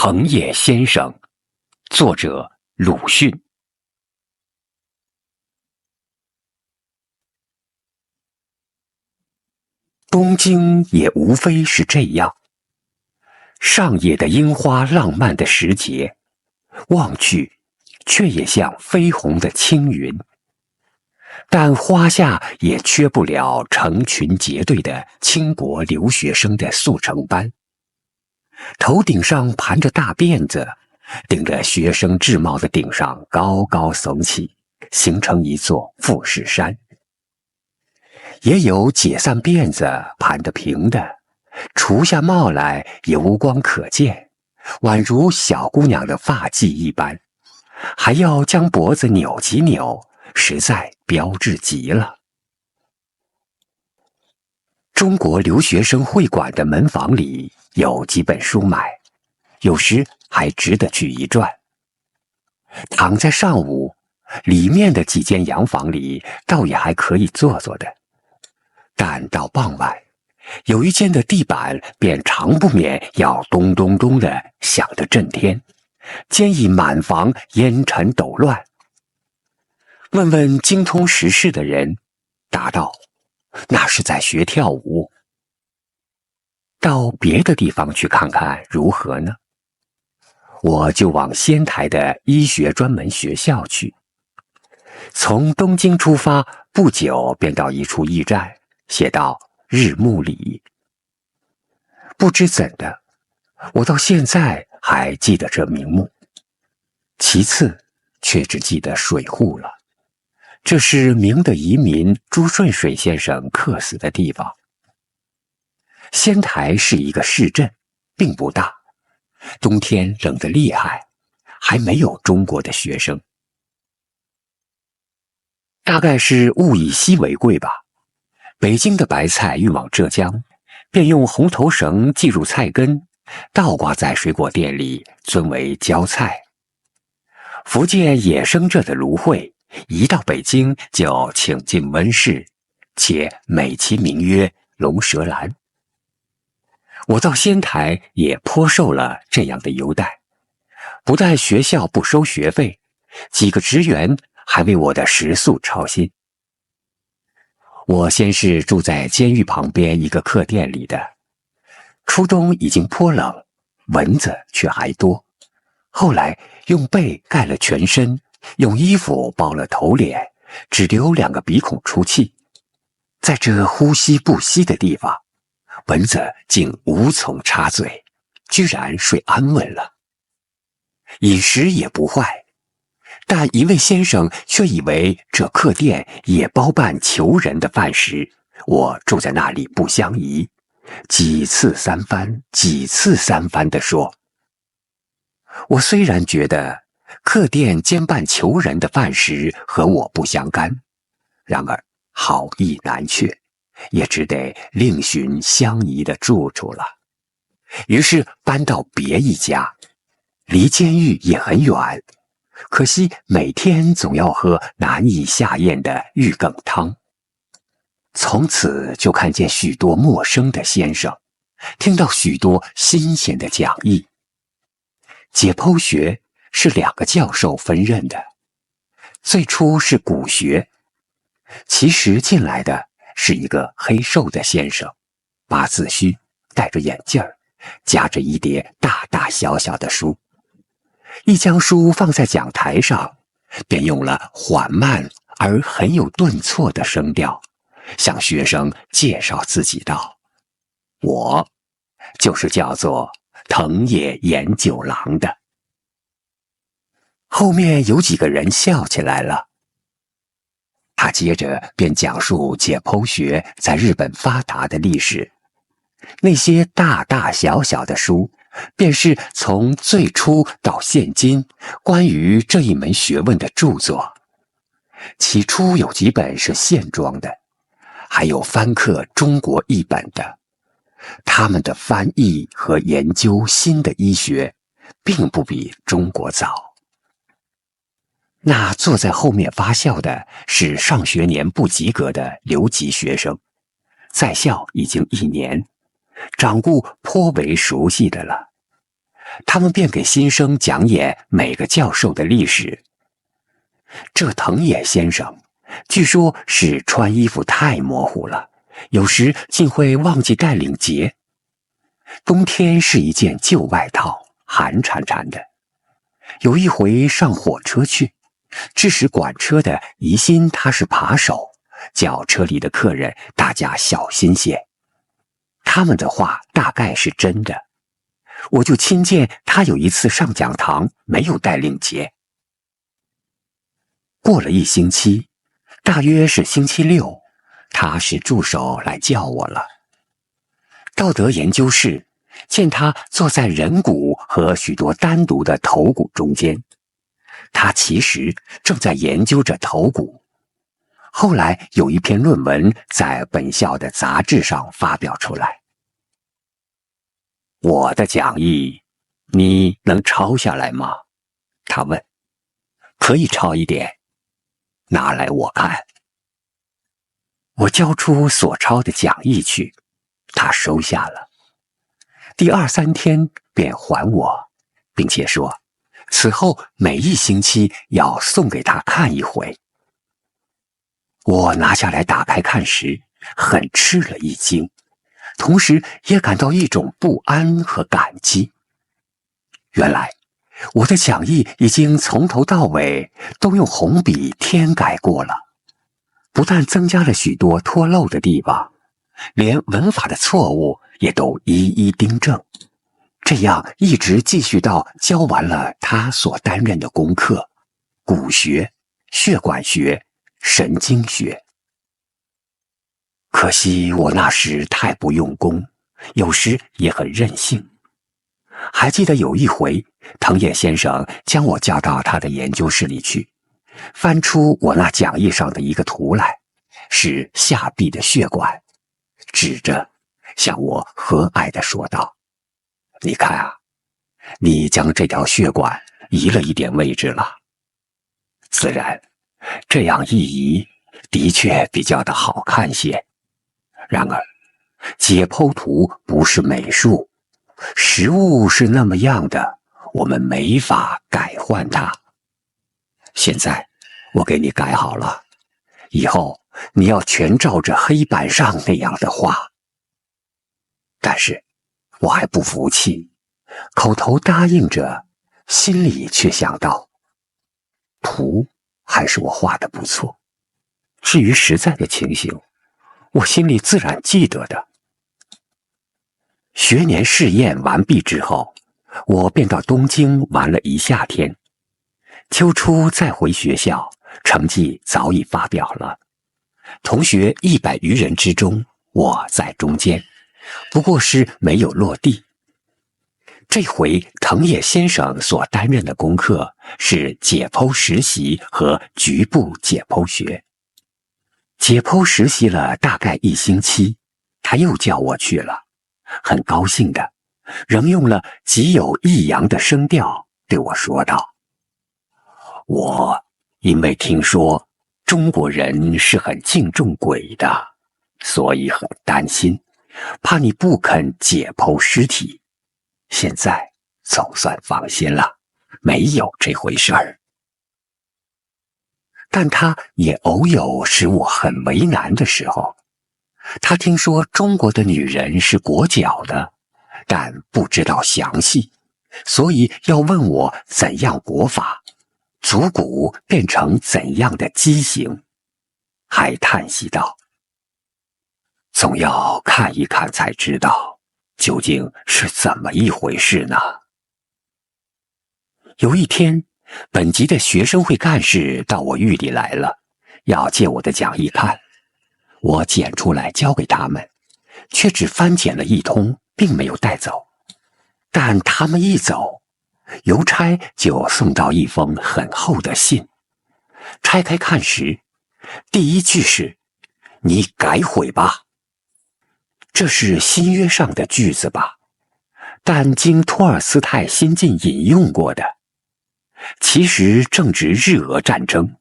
藤野先生，作者鲁迅。东京也无非是这样，上野的樱花浪漫的时节，望去却也像绯红的青云。但花下也缺不了成群结队的倾国留学生的速成班，头顶上盘着大辫子，顶着学生制帽的顶上高高耸起，形成一座富士山。也有解散辫子盘得平的，除下帽来油光可见，宛如小姑娘的发髻一般，还要将脖子扭几扭，实在标致极了。中国留学生会馆的门房里有几本书买，有时还值得去一转。躺在上午，里面的几间洋房里倒也还可以坐坐的，但到傍晚，有一间的地板便常不免要咚咚咚的响得震天，兼以满房烟尘抖乱。问问精通时事的人，答道：那是在学跳舞。到别的地方去看看如何呢？我就往仙台的医学专门学校去。从东京出发，不久便到一处驿站，写道日暮里。不知怎的，我到现在还记得这名目，其次却只记得水户了。这是明的移民朱顺水先生客死的地方。仙台是一个市镇，并不大，冬天冷得厉害，还没有中国的学生。大概是物以稀为贵吧，北京的白菜运往浙江，便用红头绳系入菜根，倒挂在水果店里，尊为浇菜。福建也生这的芦荟，一到北京就请进温室，且美其名曰龙舌兰。我到仙台也颇受了这样的优待，不但学校不收学费，几个职员还为我的食宿操心。我先是住在监狱旁边一个客店里的，初冬已经颇冷，蚊子却还多。后来用被盖了全身，用衣服包了头脸，只留2个鼻孔出气。在这呼吸不息的地方，蚊子竟无从插嘴，居然睡安稳了。饮食也不坏，但一位先生却以为这客店也包办囚人的饭食，我住在那里不相宜，几次三番地说。我虽然觉得客店兼办囚人的饭食和我不相干，然而好意难却，也只得另寻相宜的住处了。于是搬到别一家，离监狱也很远，可惜每天总要喝难以下咽的玉梗汤。从此就看见许多陌生的先生，听到许多新鲜的讲义。解剖学是2个教授分任的，最初是骨学，其实进来的是一个黑瘦的先生，八字须，戴着眼镜儿，夹着一叠大大小小的书。一将书放在讲台上，便用了缓慢而很有顿挫的声调，向学生介绍自己道：我就是叫做藤野研九郎的。后面有几个人笑起来了。他接着便讲述解剖学在日本发达的历史，那些大大小小的书，便是从最初到现今关于这一门学问的著作。起初有几本是线装的，还有翻刻中国译本的。他们的翻译和研究新的医学，并不比中国早。那坐在后面发笑的是上学年不及格的留级学生，在校已经1年，掌故颇为熟悉的了。他们便给新生讲演每个教授的历史。这藤野先生据说是穿衣服太模糊了，有时竟会忘记带领结。冬天是一件旧外套，寒颤颤的。有一回上火车去，致使管车的疑心他是扒手，叫车里的客人大家小心些。他们的话大概是真的，我就亲见他有一次上讲堂没有带领结。过了1星期，大约是星期六，他使助手来叫我了。道德研究室见他坐在人骨和许多单独的头骨中间，他其实正在研究着头骨。后来有一篇论文在本校的杂志上发表出来。我的讲义你能抄下来吗？他问。可以抄一点，拿来我看。我交出所抄的讲义去，他收下了。第2、3天便还我，并且说此后每1星期要送给他看一回。我拿下来打开看时，很吃了一惊，同时也感到一种不安和感激。原来我的讲义已经从头到尾都用红笔添改过了，不但增加了许多脱漏的地方，连文法的错误也都一一订正，这样一直继续到教完了他所担任的功课：骨学、血管学、神经学。可惜我那时太不用功，有时也很任性。还记得有一回，藤野先生将我叫到他的研究室里去，翻出我那讲义上的一个图来，是下臂的血管，指着向我和蔼地说道：你看啊，你将这条血管移了一点位置了。自然这样一移的确比较的好看些，然而解剖图不是美术，实物是那么样的，我们没法改换它。现在我给你改好了，以后你要全照着黑板上那样的画。但是我还不服气，口头答应着，心里却想到，图还是我画的不错，至于实在的情形，我心里自然记得的。学年试验完毕之后，我便到东京玩了一夏天。秋初再回学校，成绩早已发表了。同学100余人之中，我在中间，不过是没有落地。这回藤野先生所担任的功课是解剖实习和局部解剖学。解剖实习了大概1星期，他又叫我去了，很高兴的，仍用了极有抑扬的声调对我说道：我因为听说中国人是很敬重鬼的，所以很担心，怕你不肯解剖尸体。现在总算放心了，没有这回事儿。但他也偶有使我很为难的时候。他听说中国的女人是裹脚的，但不知道详细，所以要问我怎样裹法，足骨变成怎样的畸形，还叹息道：总要看一看才知道究竟是怎么一回事呢。有一天，本级的学生会干事到我狱里来了，要借我的讲义看。我捡出来交给他们，却只翻检了一通，并没有带走。但他们一走，邮差就送到一封很厚的信。拆开看时，第一句是：你改悔吧。这是新约上的句子吧，但经托尔斯泰新近引用过的。其实正值日俄战争，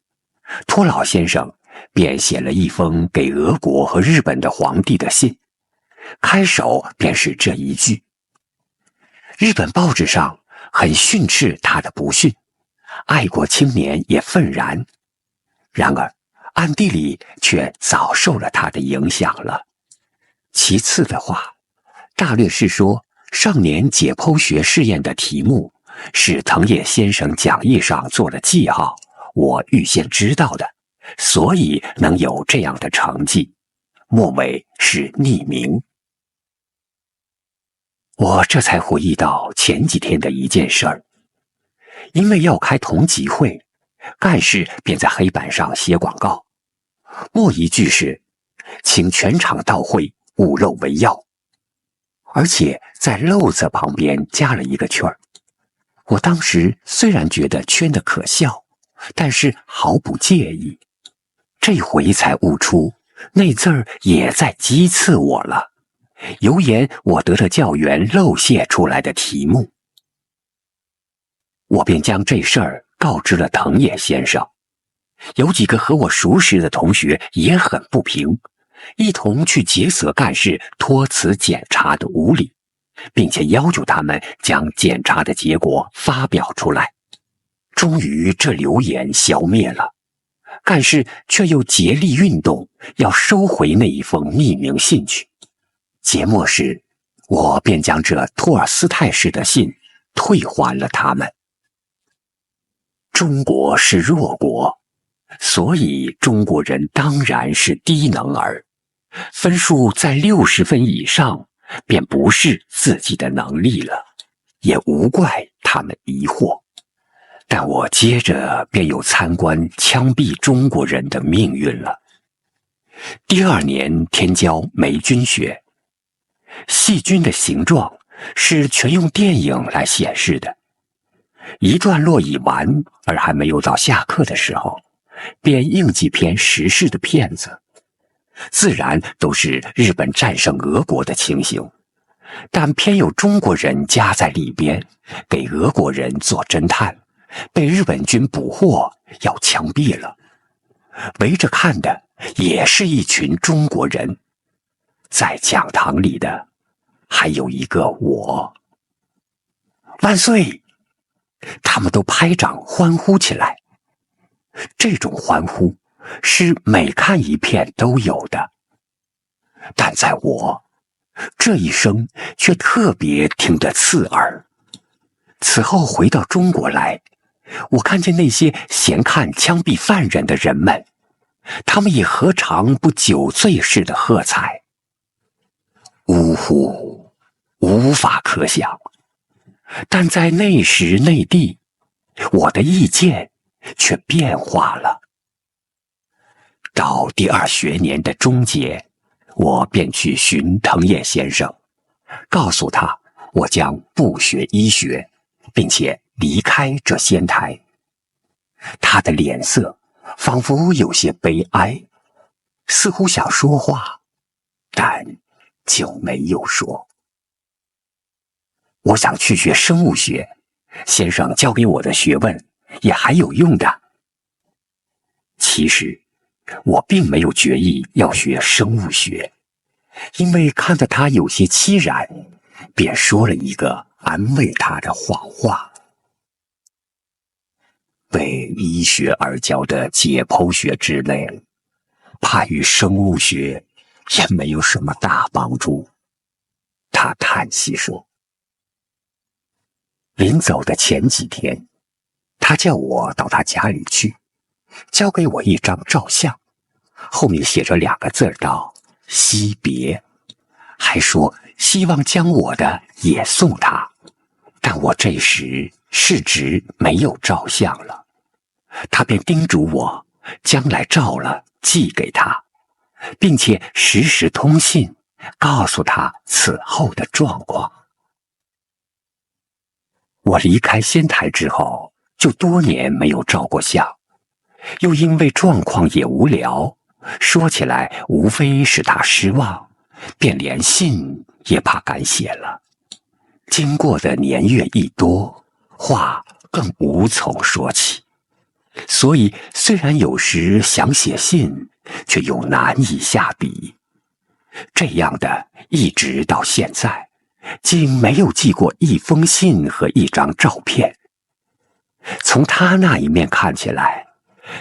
托老先生便写了一封给俄国和日本的皇帝的信，开首便是这一句。日本报纸上很训斥他的不逊，爱国青年也愤然。然而暗地里却早受了他的影响了。其次的话，大略是说上年解剖学试验的题目是藤野先生讲义上做了记号，我预先知道的，所以能有这样的成绩，末尾是匿名。我这才回忆到前几天的一件事儿，因为要开同集会，干事便在黑板上写广告，末一句是请全场到会，勿漏为要，而且在漏字旁边加了一个圈儿。我当时虽然觉得圈的可笑，但是毫不介意，这回才悟出那字儿也在讥刺我了，有言我得了教员漏泄出来的题目。我便将这事儿告知了藤野先生，有几个和我熟识的同学也很不平，一同去诘责干事托辞检查的无理，并且要求他们将检查的结果发表出来。终于这流言消灭了，干事却又竭力运动，要收回那一封匿名信去。节末时，我便将这托尔斯泰式的信退还了他们。中国是弱国，所以中国人当然是低能儿，分数在60分以上便不是自己的能力了，也无怪他们疑惑。但我接着便有参观枪毙中国人的命运了。第2年添教霉菌学，细菌的形状是全用电影来显示的。一段落已完，而还没有到下课的时候，便映几篇时事的片子，自然都是日本战胜俄国的情形，但偏有中国人夹在里边，给俄国人做侦探，被日本军捕获，要枪毙了。围着看的也是一群中国人，在讲堂里的还有一个我。万岁！他们都拍掌欢呼起来。这种欢呼是每看一片都有的，但在我这一声却特别听得刺耳。此后回到中国来，我看见那些闲看枪毙犯人的人们，他们也何尝不酒醉似的喝彩。呜呼，无法可想。但在那时那地，我的意见却变化了。到第2学年的终结，我便去寻藤野先生，告诉他我将不学医学，并且离开这仙台。他的脸色仿佛有些悲哀，似乎想说话，但就没有说。我想去学生物学，先生教给我的学问也还有用的。其实我并没有决意要学生物学，因为看得他有些凄然，便说了一个安慰他的谎话。为医学而教的解剖学之类，怕与生物学也没有什么大帮助。他叹息说。临走的前几天，他叫我到他家里去，交给我一张照相，后面写着2个字道惜别，还说希望将我的也送他。但我这时是指没有照相了，他便叮嘱我将来照了寄给他，并且时时通信，告诉他此后的状况。我离开仙台之后，就多年没有照过相，又因为状况也无聊，说起来无非是他失望，便连信也怕敢写了。经过的年月一多，话更无从说起，所以虽然有时想写信，却又难以下笔。这样的一直到现在，竟没有寄过一封信和一张照片。从他那一面看起来，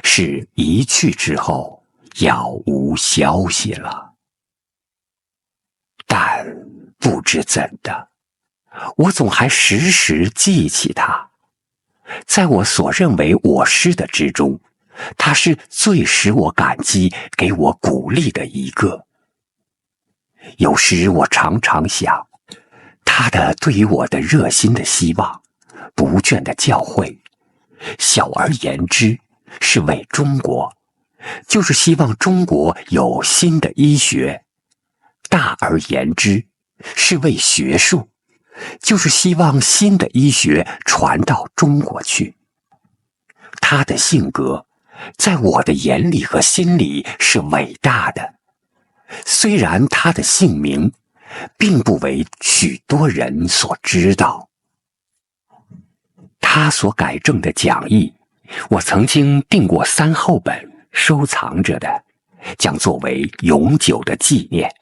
是一去之后杳无消息了。但不知怎的，我总还时时记起他。在我所认为我师的之中，他是最使我感激、给我鼓励的一个。有时我常常想，他的对于我的热心的希望，不倦的教诲，小而言之，是为中国，就是希望中国有新的医学；大而言之，是为学术，就是希望新的医学传到中国去。他的性格，在我的眼里和心里是伟大的，虽然他的姓名并不为许多人所知道。他所改正的讲义，我曾经订过3厚本收藏着的，将作为永久的纪念。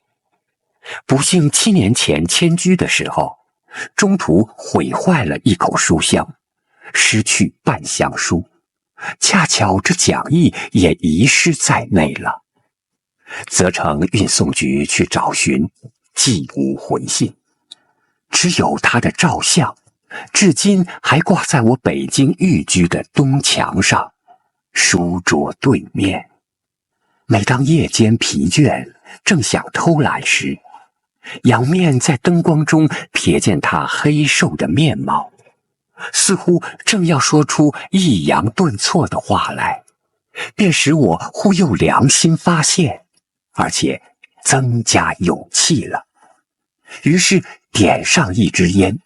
不幸7年前迁居的时候，中途毁坏了一口书箱，失去半箱书，恰巧这讲义也遗失在内了。责成运送局去找寻，既无回信，只有他的照相，至今还挂在我北京寓居的东墙上，书桌对面。每当夜间疲倦，正想偷懒时，仰面在灯光中瞥见他黑瘦的面貌，似乎正要说出抑扬顿挫的话来，便使我忽又良心发现，而且增加勇气了。于是点上一支烟，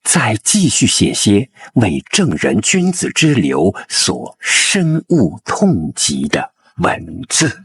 再继续写些为正人君子之流所深恶痛疾的文字。